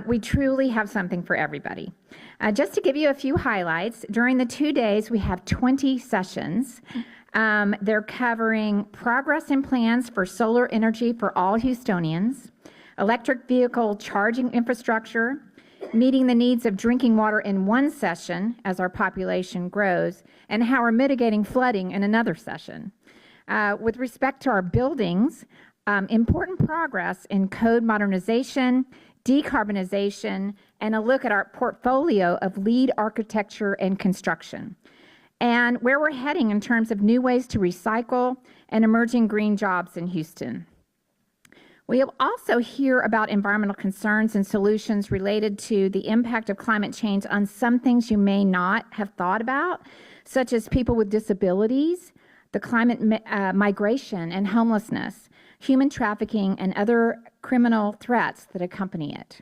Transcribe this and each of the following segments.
We truly have something for everybody. Just to give you a few highlights, during the 2 days, we have 20 sessions. They're covering progress and plans for solar energy for all Houstonians, electric vehicle charging infrastructure, meeting the needs of drinking water in one session as our population grows, and how we're mitigating flooding in another session. With respect to our buildings, important progress in code modernization, decarbonization, and a look at our portfolio of LEED architecture and construction, and where we're heading in terms of new ways to recycle and emerging green jobs in Houston. We'll also hear about environmental concerns and solutions related to the impact of climate change on some things you may not have thought about, such as people with disabilities, the climate migration and homelessness, human trafficking, and other criminal threats that accompany it.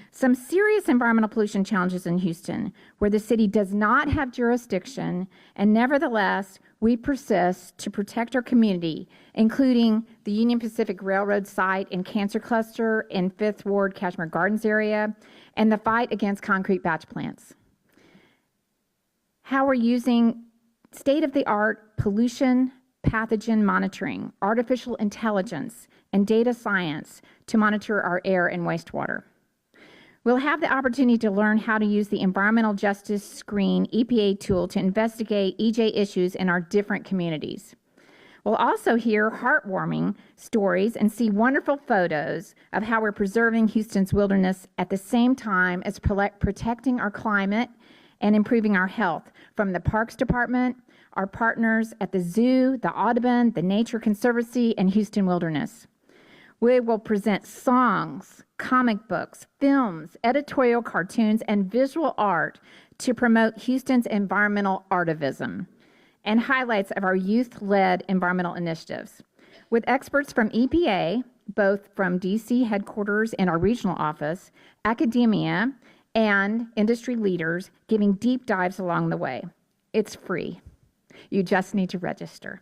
Some serious environmental pollution challenges in Houston, where the city does not have jurisdiction, and nevertheless, we persist to protect our community, including the Union Pacific Railroad site and Cancer Cluster in 5th Ward Kashmir Gardens area, and the fight against concrete batch plants. How we're using state-of-the-art pollution pathogen monitoring, artificial intelligence, and data science to monitor our air and wastewater. We'll have the opportunity to learn how to use the Environmental Justice Screen EPA tool to investigate EJ issues in our different communities. We'll also hear heartwarming stories and see wonderful photos of how we're preserving Houston's wilderness at the same time as protecting our climate and improving our health from the Parks Department, our partners at the Zoo, the Audubon, the Nature Conservancy, and Houston Wilderness. We will present songs, comic books, films, editorial cartoons, and visual art to promote Houston's environmental artivism and highlights of our youth-led environmental initiatives. With experts from EPA, both from DC headquarters and our regional office, academia, and industry leaders giving deep dives along the way. It's free. You just need to register.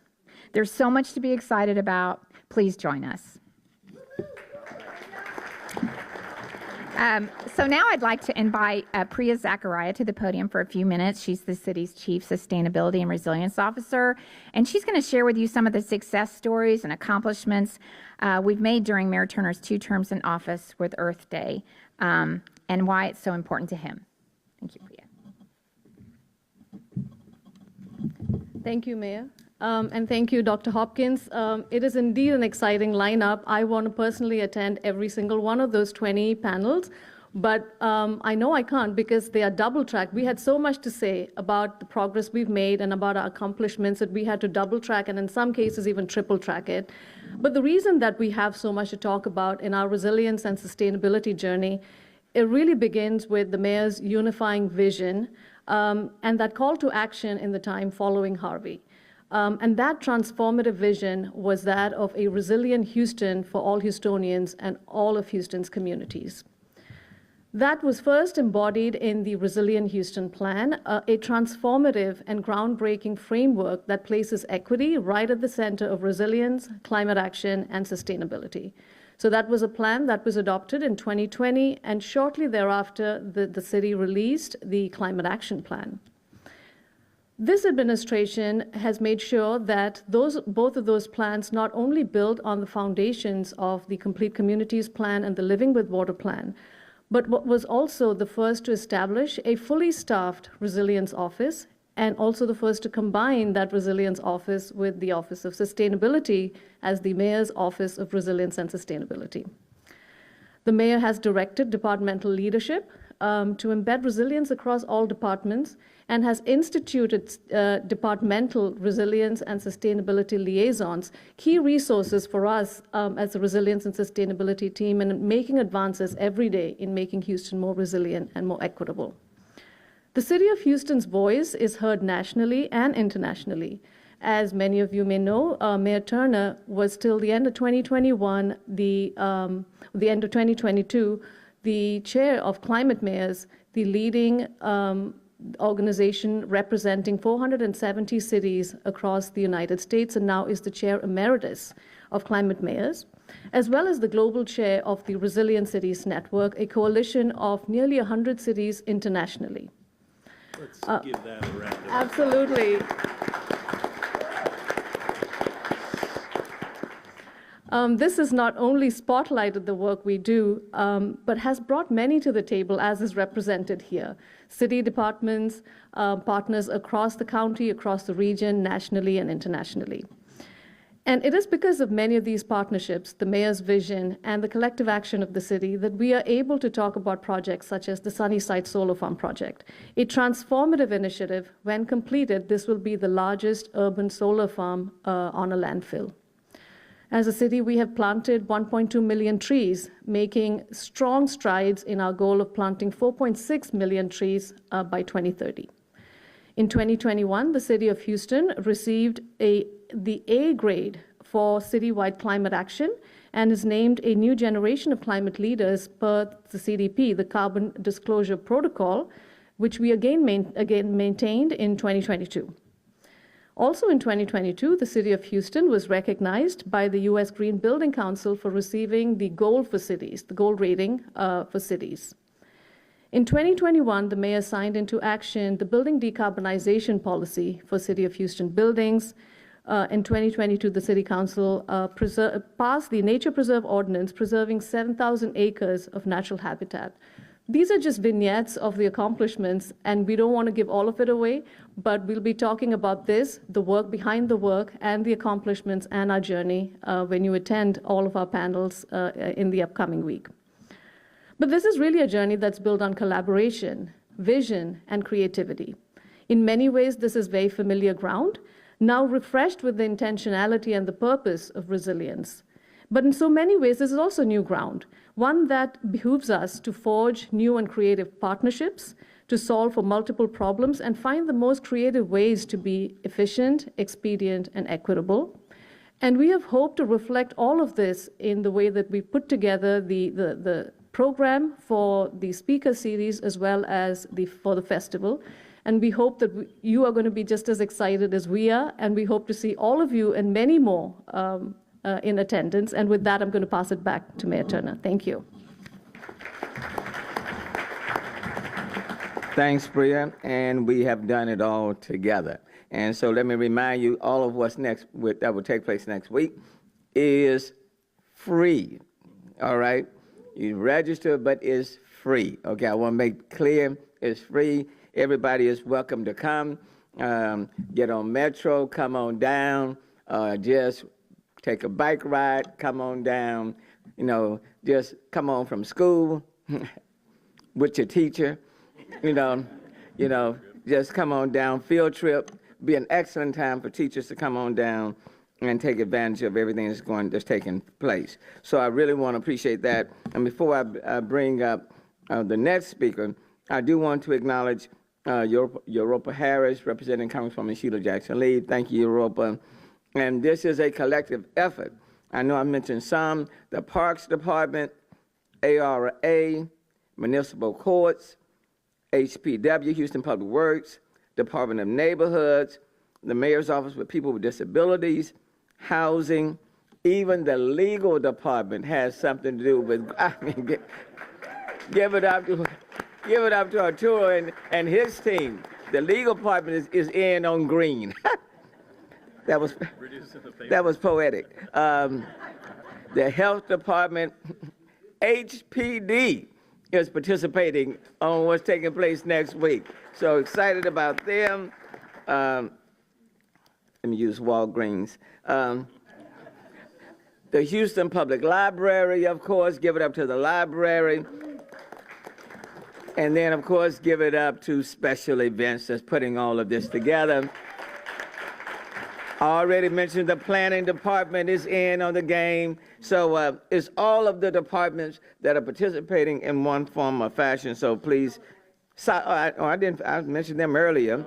There's so much to be excited about. Please join us. So now I'd like to invite Priya Zachariah to the podium for a few minutes. She's the city's Chief Sustainability and Resilience Officer, and she's going to share with you some of the success stories and accomplishments we've made during Mayor Turner's 2 terms in office with Earth Day, and why it's so important to him. Thank you, Priya. Thank you, Mayor. And thank you, Dr. Hopkins. It is indeed an exciting lineup. I want to personally attend every single one of those 20 panels, but I know I can't because they are double-tracked. We had so much to say about the progress we've made and about our accomplishments that we had to double-track and in some cases even triple-track it. But the reason that we have so much to talk about in our resilience and sustainability journey, it really begins with the Mayor's unifying vision and that call to action in the time following Harvey. And that transformative vision was that of a resilient Houston for all Houstonians and all of Houston's communities. That was first embodied in the Resilient Houston Plan, a transformative and groundbreaking framework that places equity right at the center of resilience, climate action, and sustainability. So that was a plan that was adopted in 2020, and shortly thereafter, the city released the Climate Action Plan. This administration has made sure that both of those plans not only build on the foundations of the Complete Communities Plan and the Living with Water Plan, but what was also the first to establish a fully staffed resilience office and also the first to combine that resilience office with the Office of Sustainability as the Mayor's Office of Resilience and Sustainability. The Mayor has directed departmental leadership to embed resilience across all departments and has instituted departmental resilience and sustainability liaisons, key resources for us as a resilience and sustainability team, and making advances every day in making Houston more resilient and more equitable. The City of Houston's voice is heard nationally and internationally. As many of you may know, Mayor Turner was till the end of 2021, the end of 2022, the chair of Climate Mayors, the leading organization representing 470 cities across the United States, and now is the chair emeritus of Climate Mayors. as well as the global chair of the Resilient Cities Network, a coalition of nearly 100 cities internationally. Let's give that a round of applause. Absolutely. This has not only spotlighted the work we do, but has brought many to the table, as is represented here. City departments, partners across the county, across the region, nationally and internationally. And it is because of many of these partnerships, the mayor's vision, and the collective action of the city that we are able to talk about projects such as the Sunnyside Solar Farm project. A transformative initiative. When completed, this will be the largest urban solar farm on a landfill. As a city, we have planted 1.2 million trees, making strong strides in our goal of planting 4.6 million trees by 2030. In 2021, the city of Houston received the A grade for citywide climate action and is named a new generation of climate leaders per the CDP, the Carbon Disclosure Protocol, which we again maintained in 2022. Also in 2022, the city of Houston was recognized by the U.S. Green Building Council for receiving the gold for cities, the gold rating for cities. In 2021, the mayor signed into action the building decarbonization policy for City of Houston buildings. In 2022, the City Council passed the Nature Preserve Ordinance, preserving 7,000 acres of natural habitat. These are just vignettes of the accomplishments, and we don't want to give all of it away, but we'll be talking about this, the work behind the work, and the accomplishments and our journey when you attend all of our panels in the upcoming week. But this is really a journey that's built on collaboration, vision, and creativity. In many ways, this is very familiar ground, now refreshed with the intentionality and the purpose of resilience. But in so many ways, this is also new ground, one that behooves us to forge new and creative partnerships, to solve for multiple problems, and find the most creative ways to be efficient, expedient, and equitable. And we have hoped to reflect all of this in the way that we put together the program for the speaker series as well as for the festival. And we hope that you are going to be just as excited as we are, and we hope to see all of you and many more in attendance. And with that, I'm going to pass it back to Mayor Turner. Thank you. Thanks, Priya, and we have done it all together. And so let me remind you, all of what's next, that will take place next week, is free, all right? You register, but it's free, okay? I want to make clear it's free. Everybody is welcome to come. Get on Metro, come on down, just take a bike ride, come on down, just come on from school with your teacher, just come on down, field trip, be an excellent time for teachers to come on down and take advantage of everything that's taking place. So I really want to appreciate that. And before I bring up the next speaker, I do want to acknowledge Europa Harris, representing Congresswoman Sheila Jackson Lee. Thank you, Europa. And this is a collective effort. I know I mentioned some, the Parks Department, ARA, Municipal Courts, HPW, Houston Public Works, Department of Neighborhoods, the Mayor's Office for People with Disabilities, Housing, even the legal department has something to do with, give it up to Arturo and his team. The legal department is in on green. That was poetic. The health department, HPD, is participating on what's taking place next week. So excited about them. Let me use Walgreens. The Houston Public Library, of course, give it up to the library. And then, of course, give it up to special events that's putting all of this together. I already mentioned the planning department is in on the game. So it's all of the departments that are participating in one form or fashion. So please, I mentioned them earlier.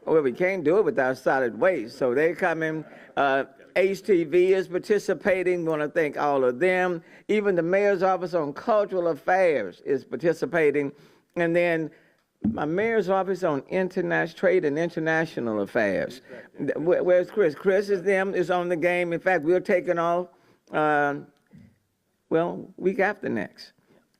Well, we can't do it without solid waste. So they come in. HTV is participating. We want to thank all of them. Even the Mayor's Office on Cultural Affairs is participating. And then my Mayor's Office on Trade and International Affairs. Where's Chris? Chris is on the game. In fact, we're taking off Well, week after next,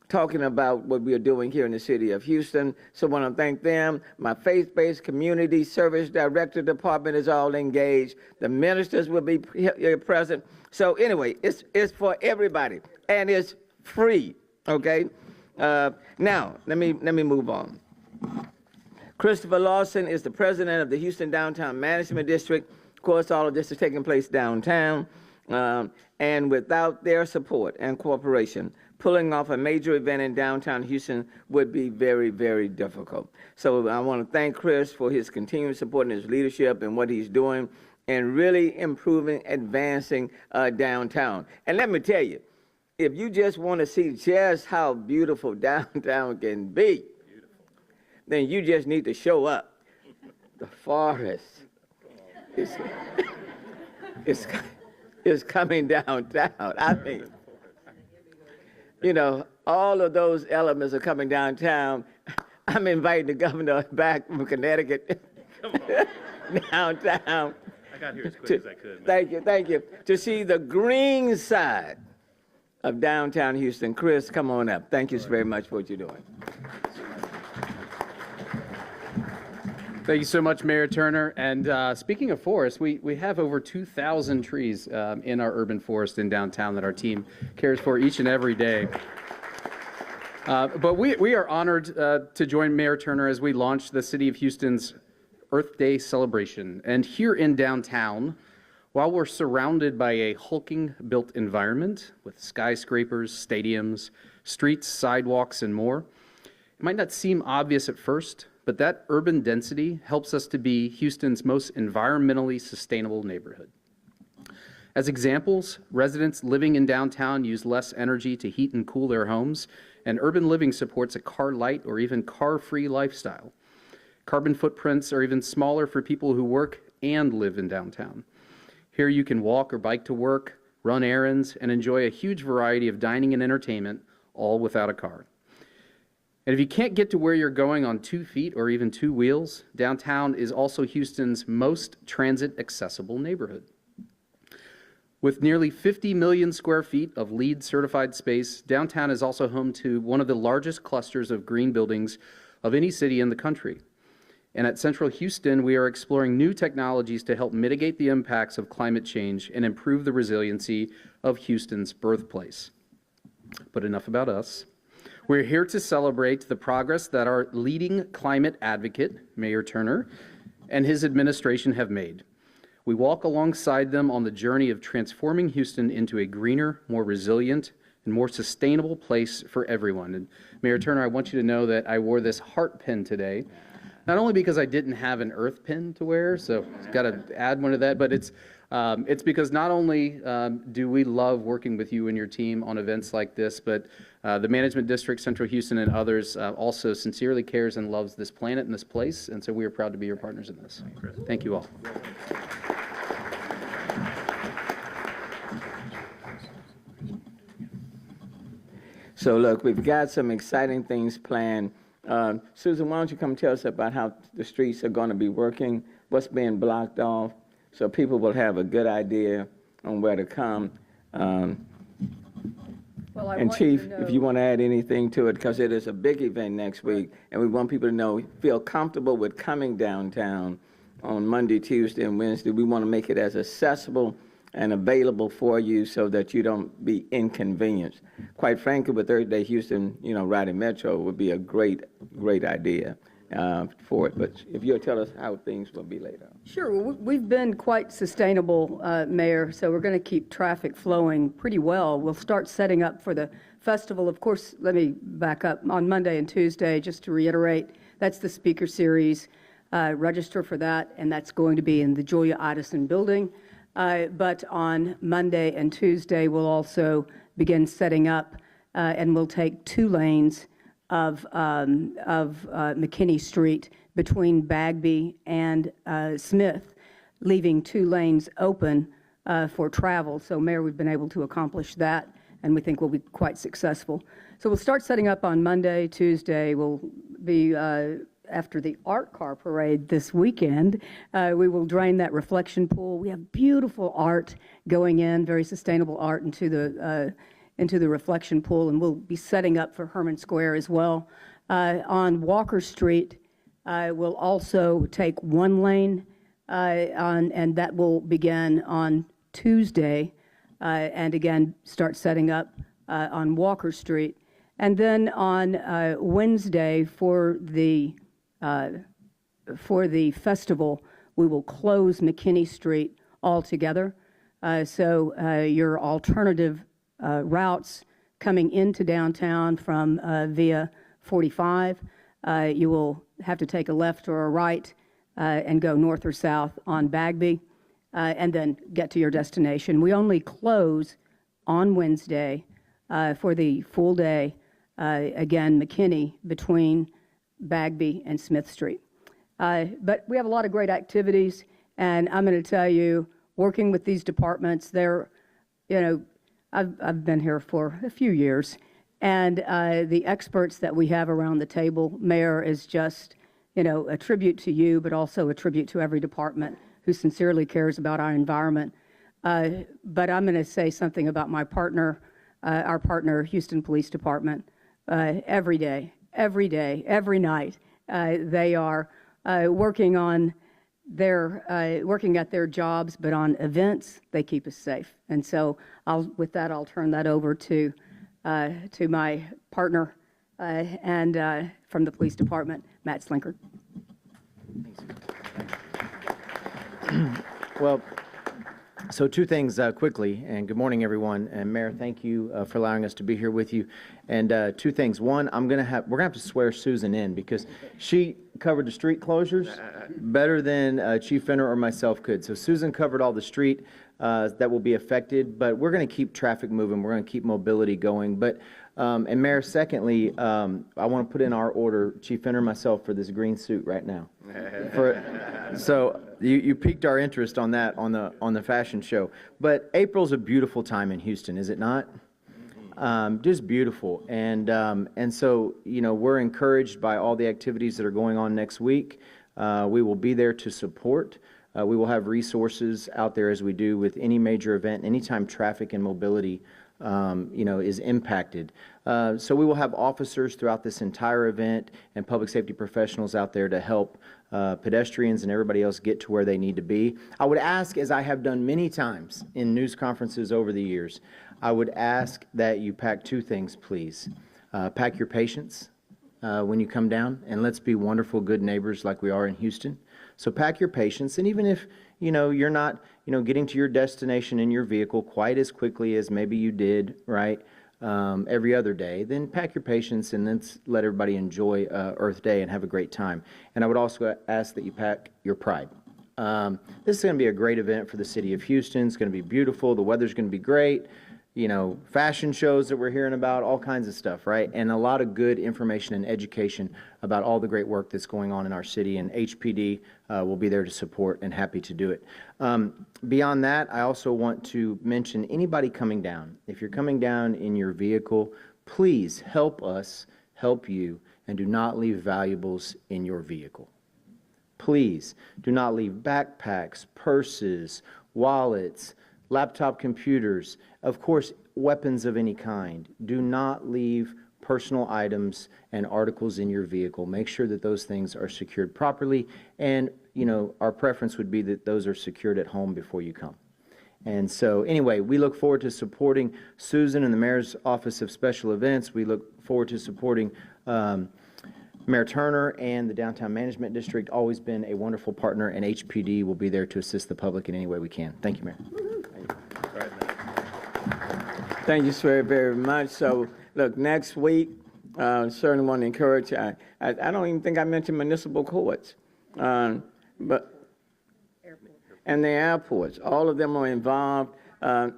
talking about what we are doing here in the city of Houston. So I want to thank them. My faith-based community service director department is all engaged. The ministers will be here present. So anyway, it's for everybody, and it's free, okay? Now, let me move on. Christopher Lawson is the president of the Houston Downtown Management District. Of course, all of this is taking place downtown. And without their support and cooperation, pulling off a major event in downtown Houston would be very, very difficult. So I want to thank Chris for his continued support and his leadership and what he's doing and really improving, advancing downtown. And let me tell you, if you just want to see just how beautiful downtown can be, then you just need to show up. The forest is coming downtown. I mean, you know, all of those elements are coming downtown. I'm inviting the governor back from Connecticut downtown. I got here as quick as I could. Thank you. To see the green side of downtown Houston. Chris, come on up. Thank you very much for what you're doing. Thank you so much, Mayor Turner. And speaking of forests, we have over 2,000 trees in our urban forest in downtown that our team cares for each and every day. But we are honored to join Mayor Turner as we launch the City of Houston's Earth Day celebration. And here in downtown, while we're surrounded by a hulking built environment with skyscrapers, stadiums, streets, sidewalks, and more, it might not seem obvious at first, but that urban density helps us to be Houston's most environmentally sustainable neighborhood. As examples, residents living in downtown use less energy to heat and cool their homes, and urban living supports a car-light or even car-free lifestyle. Carbon footprints are even smaller for people who work and live in downtown. Here you can walk or bike to work, run errands, and enjoy a huge variety of dining and entertainment, all without a car. And if you can't get to where you're going on 2 feet or even 2 wheels, downtown is also Houston's most transit-accessible neighborhood. With nearly 50 million square feet of LEED certified space, downtown is also home to one of the largest clusters of green buildings of any city in the country. And at Central Houston, we are exploring new technologies to help mitigate the impacts of climate change and improve the resiliency of Houston's birthplace. But enough about us. We're here to celebrate the progress that our leading climate advocate, Mayor Turner, and his administration have made. We walk alongside them on the journey of transforming Houston into a greener, more resilient, and more sustainable place for everyone. And Mayor Turner, I want you to know that I wore this heart pin today, not only because I didn't have an earth pin to wear, so got to add one to that, but it's because not only do we love working with you and your team on events like this, but the Management District, Central Houston, and others also sincerely cares and loves this planet and this place, and so we are proud to be your partners in this. Thank you all. So look, we've got some exciting things planned. Susan, why don't you come tell us about how the streets are going to be working, what's being blocked off, so people will have a good idea on where to come. Well, and Chief, if you want to add anything to it, because it is a big event next week, and we want people to feel comfortable with coming downtown on Monday, Tuesday, and Wednesday. We want to make it as accessible and available for you so that you don't be inconvenienced. Quite frankly, with Earth Day Houston, riding Metro would be a great idea for it. But if you'll tell us how things will be later. Sure. Well, we've been quite sustainable, Mayor, so we're going to keep traffic flowing pretty well. We'll start setting up for the festival. Of course, let me back up. On Monday and Tuesday, just to reiterate, that's the speaker series. Register for that, and that's going to be in the Julia Idison building. But on Monday and Tuesday, we'll also begin setting up, and we'll take 2 lanes of McKinney Street between Bagby and Smith, leaving 2 lanes open for travel. So, Mayor, we've been able to accomplish that, and we think we'll be quite successful. So we'll start setting up on Monday, Tuesday. We'll be after the art car parade this weekend, we will drain that reflection pool. We have beautiful art going in, very sustainable art into into the reflection pool, and we'll be setting up for Herman Square as well. On Walker Street, we'll also take one lane, and that will begin on Tuesday, and again start setting up on Walker Street. And then on Wednesday for the festival, we will close McKinney Street altogether. So your alternative routes coming into downtown from via 45, you will have to take a left or a right and go north or south on Bagby, and then get to your destination. We only close on Wednesday for the full day, again, McKinney between Bagby and Smith Street. But we have a lot of great activities, and I'm going to tell you, working with these departments, they're, I've been here for a few years, and the experts that we have around the table, Mayor, is just, a tribute to you, but also a tribute to every department who sincerely cares about our environment. But I'm going to say something about my partner, our partner, Houston Police Department. Every day, every night, they are working at their jobs, but on events, they keep us safe. And so, with that, I'll turn that over to my partner and from the police department, Matt Slinkard. Well, so two things quickly, and good morning, everyone. And Mayor, thank you for allowing us to be here with you. And two things. One, we're gonna have to swear Susan in because she covered the street closures better than Chief Fenner or myself could. So Susan covered all the street that will be affected, but we're going to keep traffic moving. We're going to keep mobility going. But and Mayor, secondly, I want to put in our order, Chief Fenner and myself, for this green suit right now. So you piqued our interest on that on the fashion show. But April's a beautiful time in Houston, is it not? Just beautiful, and so we're encouraged by all the activities that are going on next week. We will be there to support. We will have resources out there as we do with any major event, anytime traffic and mobility is impacted. So we will have officers throughout this entire event and public safety professionals out there to help pedestrians and everybody else get to where they need to be. I would ask, as I have done many times in news conferences over the years, I would ask that you pack two things, please. Pack your patience when you come down, and let's be wonderful, good neighbors like we are in Houston. So pack your patience, and even if you're not getting to your destination in your vehicle quite as quickly as maybe you did every other day, then pack your patience and let's let everybody enjoy Earth Day and have a great time. And I would also ask that you pack your pride. This is going to be a great event for the city of Houston. It's going to be beautiful. The weather's going to be great. Fashion shows that we're hearing about, all kinds of stuff, right? And a lot of good information and education about all the great work that's going on in our city, and HPD will be there to support and happy to do it. Beyond that, I also want to mention anybody coming down. If you're coming down in your vehicle, please help us help you, and do not leave valuables in your vehicle. Please do not leave backpacks, purses, wallets, laptop computers, of course, weapons of any kind. Do not leave personal items and articles in your vehicle. Make sure that those things are secured properly, and our preference would be that those are secured at home before you come. And so anyway, we look forward to supporting Susan and the Mayor's Office of Special Events. We look forward to supporting Mayor Turner and the Downtown Management District. Always been a wonderful partner, and HPD will be there to assist the public in any way we can. Thank you, Mayor. Thank you very, very much. So, look, next week, certainly want to encourage. I don't even think I mentioned municipal courts, but and the airports. All of them are involved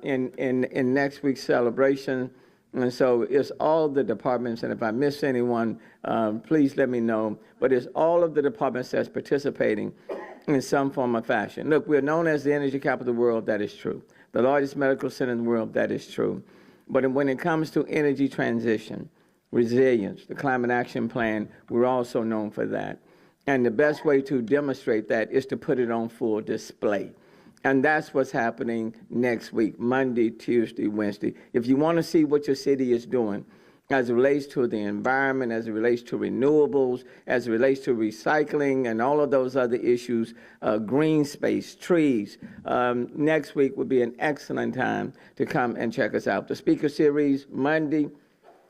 in next week's celebration. And so it's all the departments, and if I miss anyone, please let me know. But it's all of the departments that's participating in some form or fashion. Look, we're known as the energy capital of the world. That is true. The largest medical center in the world. That is true. But when it comes to energy transition, resilience, the climate action plan, we're also known for that. And the best way to demonstrate that is to put it on full display. And that's what's happening next week, Monday, Tuesday, Wednesday. If you want to see what your city is doing as it relates to the environment, as it relates to renewables, as it relates to recycling and all of those other issues, green space, trees, next week would be an excellent time to come and check us out. The speaker series, Monday,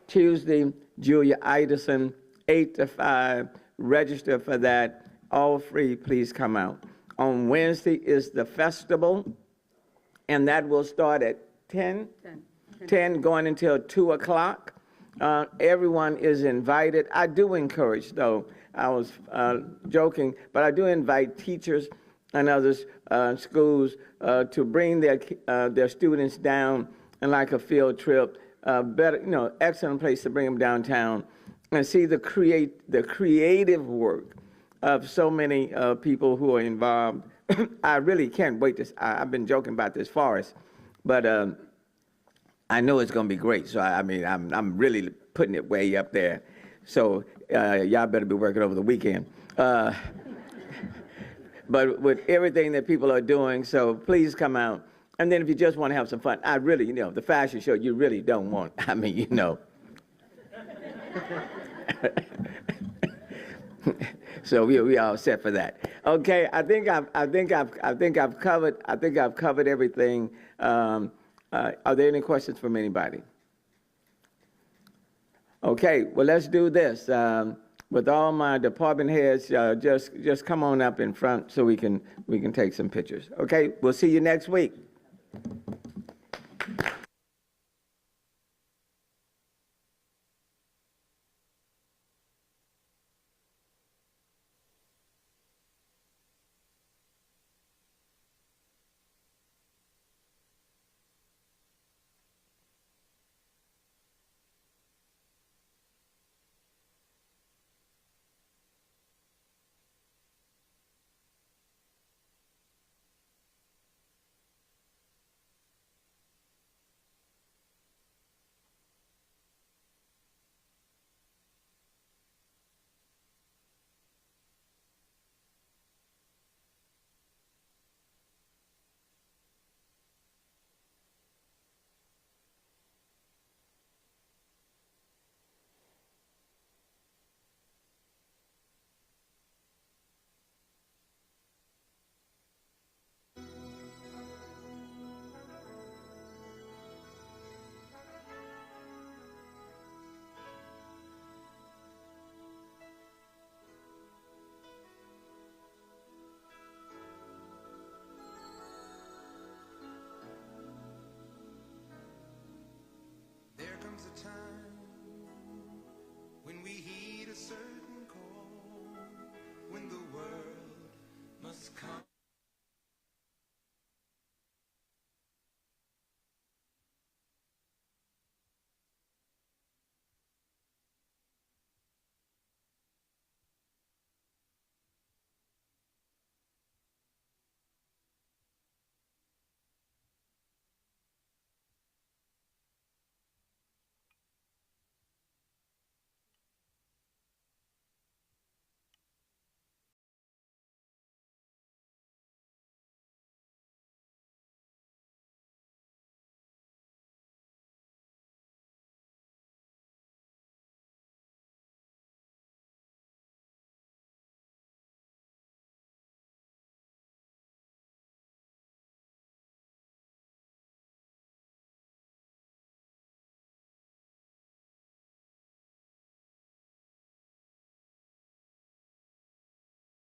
Tuesday, Julia Iderson, 8 to 5. Register for that. All free. Please come out. On Wednesday is the festival, and that will start at 10? 10 going until 2 o'clock. Everyone is invited. I do encourage, though, I was joking, but I do invite teachers and others, schools, to bring their students down and like a field trip. Better, excellent place to bring them downtown and see the creative work of so many people who are involved. I really can't wait to. I've been joking about this forest, but I know it's going to be great. So I'm really putting it way up there. So y'all better be working over the weekend. But with everything that people are doing, so please come out. And then if you just want to have some fun, I really, the fashion show, you really don't want. So we all set for that. Okay, I think I've covered everything. Are there any questions from anybody? Okay, well, let's do this. With all my department heads, just come on up in front so we can take some pictures. Okay, we'll see you next week.